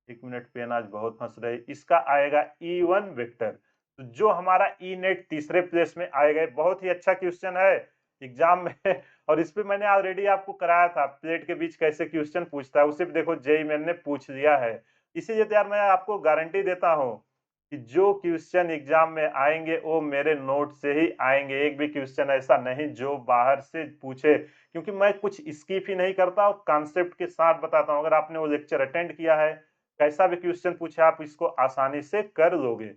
एक मिनट, पेन आज बहुत फंस रहे, इसका आएगा E1 वेक्टर। तो जो हमारा ई नेट तीसरे प्लेस में आएगा। बहुत ही अच्छा क्वेश्चन है एग्जाम में और इस पे मैंने ऑलरेडी आपको कराया था, प्लेट के बीच कैसे क्वेश्चन पूछता है, उसे भी देखो जेई मेन ने पूछ लिया है। इसीलिए तो यार मैं आपको गारंटी देता हूँ कि जो क्वेश्चन एग्जाम में आएंगे वो मेरे नोट से ही आएंगे। एक भी क्वेश्चन ऐसा नहीं जो बाहर से पूछे, क्योंकि मैं कुछ स्किप ही नहीं करता और कॉन्सेप्ट के साथ बताता हूँ। अगर आपने वो लेक्चर अटेंड किया है, कैसा भी क्वेश्चन पूछे आप इसको आसानी से कर लोगे।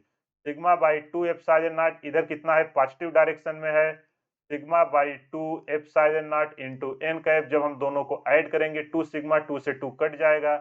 सिग्मा बाई 2 एप्सिलॉन नॉट इधर कितना है, पॉजिटिव डायरेक्शन में है, sigma by 2 epsilon not into n cap. जब हम दोनों को ऐड करेंगे 2 सिग्मा, 2 से 2 कट जाएगा,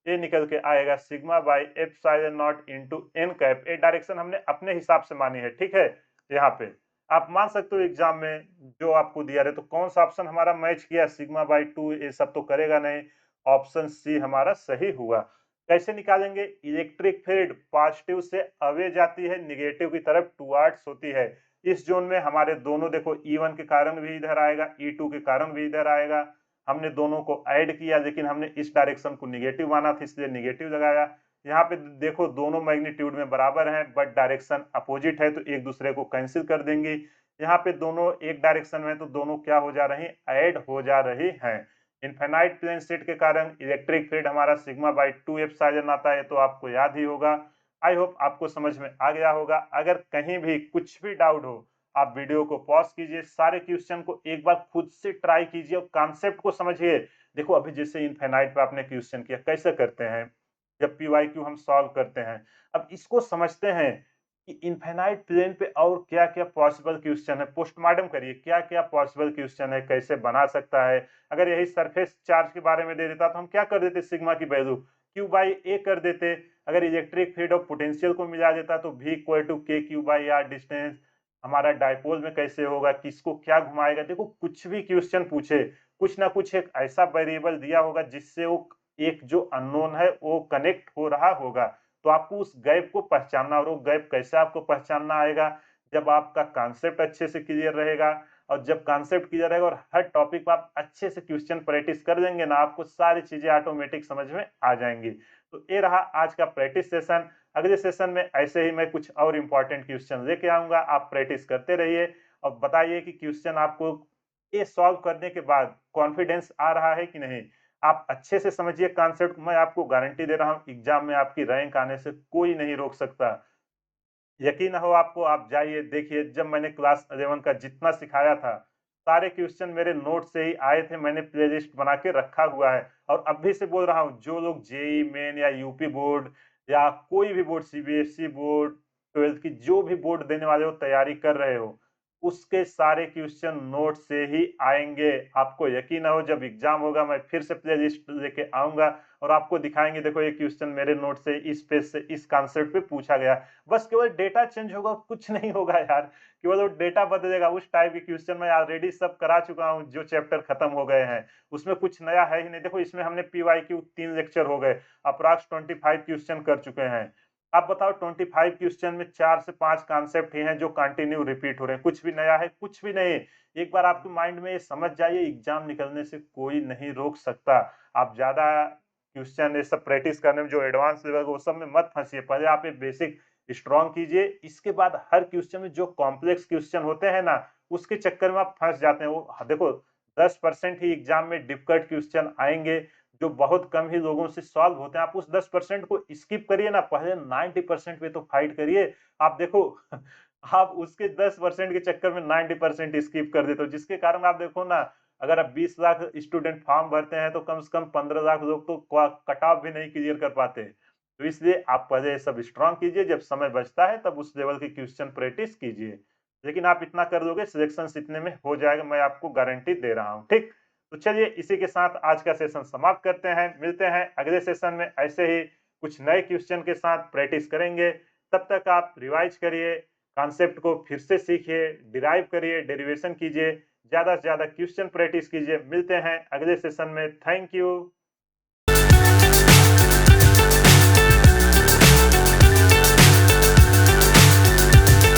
ये निकल के आएगा sigma by epsilon not into n cap. ये डायरेक्शन हमने अपने हिसाब से मानी है, ठीक है। यहाँ पे आप मान सकते हो एग्जाम में जो आपको दिया रहे, तो कौन सा ऑप्शन हमारा मैच किया, सिग्मा बाई 2, ये सब तो करेगा नहीं, ऑप्शन सी हमारा सही हुआ। कैसे निकालेंगे, इलेक्ट्रिक फील्ड पॉजिटिव से अवे जाती है, निगेटिव की तरफ टुवर्ड्स होती है। इस जोन में हमारे दोनों देखो E1 के कारण भी इधर आएगा, E2 के कारण भी इधर आएगा। हमने दोनों को ऐड किया, लेकिन हमने इस डायरेक्शन को निगेटिव माना था, इसलिए निगेटिव लगाया। यहाँ पे देखो दोनों मैग्नीट्यूड में बराबर हैं, बट डायरेक्शन अपोजिट है, तो एक दूसरे को कैंसिल कर देंगे। यहाँ पे दोनों एक डायरेक्शन में, तो दोनों क्या हो जा रही हैं, ऐड हो जा रही हैं। इनफाइनाइट प्लेन स्टेट के कारण इलेक्ट्रिक फील्ड हमारा सिग्मा बाई 2 एप्सिलॉन आता है, तो आपको याद ही होगा। आई होप आपको समझ में आ गया होगा। अगर कहीं भी कुछ भी डाउट हो, आप वीडियो को पॉज कीजिए, सारे क्वेश्चन को एक बार खुद से ट्राई कीजिए और कॉन्सेप्ट को समझिए। देखो अभी जैसे इनफाइनाइट पे आपने क्वेश्चन किया, कैसे करते हैं, जब पीवाईक्यू हम सॉल्व करते हैं, अब इसको समझते हैं कि इनफाइनाइट प्लेन पे और क्या-क्या पॉसिबल क्वेश्चन है, पोस्टमार्टम करिए, क्या-क्या पॉसिबल क्वेश्चन है, कैसे बना सकता है। अगर यही सरफेस चार्ज के बारे में दे देता तो हम क्या कर देते, सिग्मा की वैल्यू क्यू बाई ए कर देते। अगर इलेक्ट्रिक फील्ड और पोटेंशियल को मिला देता तो v इक्वल टू के क्यू बाई आर, डिस्टेंस हमारा डायपोल में कैसे होगा, किसको क्या घुमाएगा। देखो कुछ भी क्वेश्चन पूछे, कुछ ना कुछ एक ऐसा वेरिएबल दिया होगा जिससे वो एक जो अननोन है वो कनेक्ट हो रहा होगा। तो आपको उस गैप को पहचानना, और वो गैप कैसे आपको पहचानना आएगा, जब आपका कॉन्सेप्ट अच्छे से क्लियर रहेगा। और जब कॉन्सेप्ट क्लियर रहेगा और हर टॉपिक पर आप अच्छे से क्वेश्चन प्रैक्टिस कर देंगे ना, आपको सारी चीजें ऑटोमेटिक समझ में आ जाएंगी। तो ये रहा आज का प्रैक्टिस सेशन। अगले सेशन में ऐसे ही मैं कुछ और इम्पोर्टेंट क्वेश्चन लेके आऊंगा, आप प्रैक्टिस करते रहिए और बताइए कि क्वेश्चन आपको ये सॉल्व करने के बाद कॉन्फिडेंस आ रहा है कि नहीं। आप अच्छे से समझिए कॉन्सेप्ट, मैं आपको गारंटी दे रहा हूँ एग्जाम में आपकी रैंक आने से कोई नहीं रोक सकता। यकीन हो आपको, आप जाइए देखिए, जब मैंने क्लास 11 का जितना सिखाया था, सारे क्वेश्चन मेरे नोट से ही आए थे, मैंने प्लेलिस्ट बना के रखा हुआ है। और अभी से बोल रहा हूँ, जो लोग जेई मेन या यूपी बोर्ड या कोई भी बोर्ड, सीबीएसई बोर्ड, 12th की जो भी बोर्ड देने वाले हो, तैयारी कर रहे हो, उसके सारे क्वेश्चन नोट से ही आएँगे। आपको यकीन ना हो, जब एग्ज़ाम होगा मैं फिर से प्लेलिस्ट लेके आऊँगा और आपको दिखाएँगे, देखो ये क्वेश्चन मेरे नोट से इस पेज से इस कॉन्सेप्ट पे पूछा गया। बस केवल डेटा चेंज होगा, कुछ नहीं होगा यार, केवल वो डेटा बदलेगा। उस टाइप के क्वेश्चन मैं ऑलरेडी सब करा चुका हूँ, जो चैप्टर खत्म हो गए हैं। उसमें कुछ नया है ही नहीं। देखो इसमें हमने पीवाईक्यू 3 लेक्चर हो गए, अप्रॉक्स 25 क्वेश्चन कर चुके हैं। आप बताओ 25 क्वेश्चन में 4 से 5 कॉन्सेप्ट ही हैं जो कंटिन्यू रिपीट हो रहे हैं। कुछ भी नया है, कुछ भी नहीं। एक बार आपके माइंड में ये समझ जाइए, एग्ज़ाम निकलने से कोई नहीं रोक सकता। आप ज़्यादा क्वेश्चन ये सब प्रैक्टिस करने में, जो एडवांस लेवल वो सब में मत फँसिए। पहले आप ये बेसिक स्ट्रॉन्ग कीजिए, इसके बाद हर क्वेश्चन में जो कॉम्प्लेक्स क्वेश्चन होते हैं ना, उसके चक्कर में आप फँस जाते हैं। वो देखो 10% ही एग्ज़ाम में डिफिकल्ट क्वेश्चन आएँगे, जो बहुत कम ही लोगों से सॉल्व होते हैं। आप उस 10% को स्किप करिए ना, पहले 90% पे तो फाइट करिए। आप देखो आप उसके 10% के चक्कर में 90% स्किप कर देते हो, जिसके कारण आप देखो ना, अगर आप 20 लाख स्टूडेंट फॉर्म भरते हैं, तो कम से कम 15 लाख लोग तो कट ऑफ भी नहीं क्लियर कर पाते। तो इसलिए आप पहले ये सब स्ट्रॉन्ग कीजिए, जब समय बचता है तब उस लेवल के क्वेश्चन प्रैक्टिस कीजिए। लेकिन आप इतना कर दोगे, सिलेक्शन इतने में हो जाएगा, मैं आपको गारंटी दे रहा हूँ, ठीक? तो चलिए इसी के साथ आज का सेशन समाप्त करते हैं। मिलते हैं अगले सेशन में, ऐसे ही कुछ नए क्वेश्चन के साथ प्रैक्टिस करेंगे। तब तक आप रिवाइज करिए, कॉन्सेप्ट को फिर से सीखिए, डिराइव करिए, डेरिवेशन कीजिए, ज़्यादा से ज़्यादा क्वेश्चन प्रैक्टिस कीजिए। मिलते हैं अगले सेशन में। Thank you.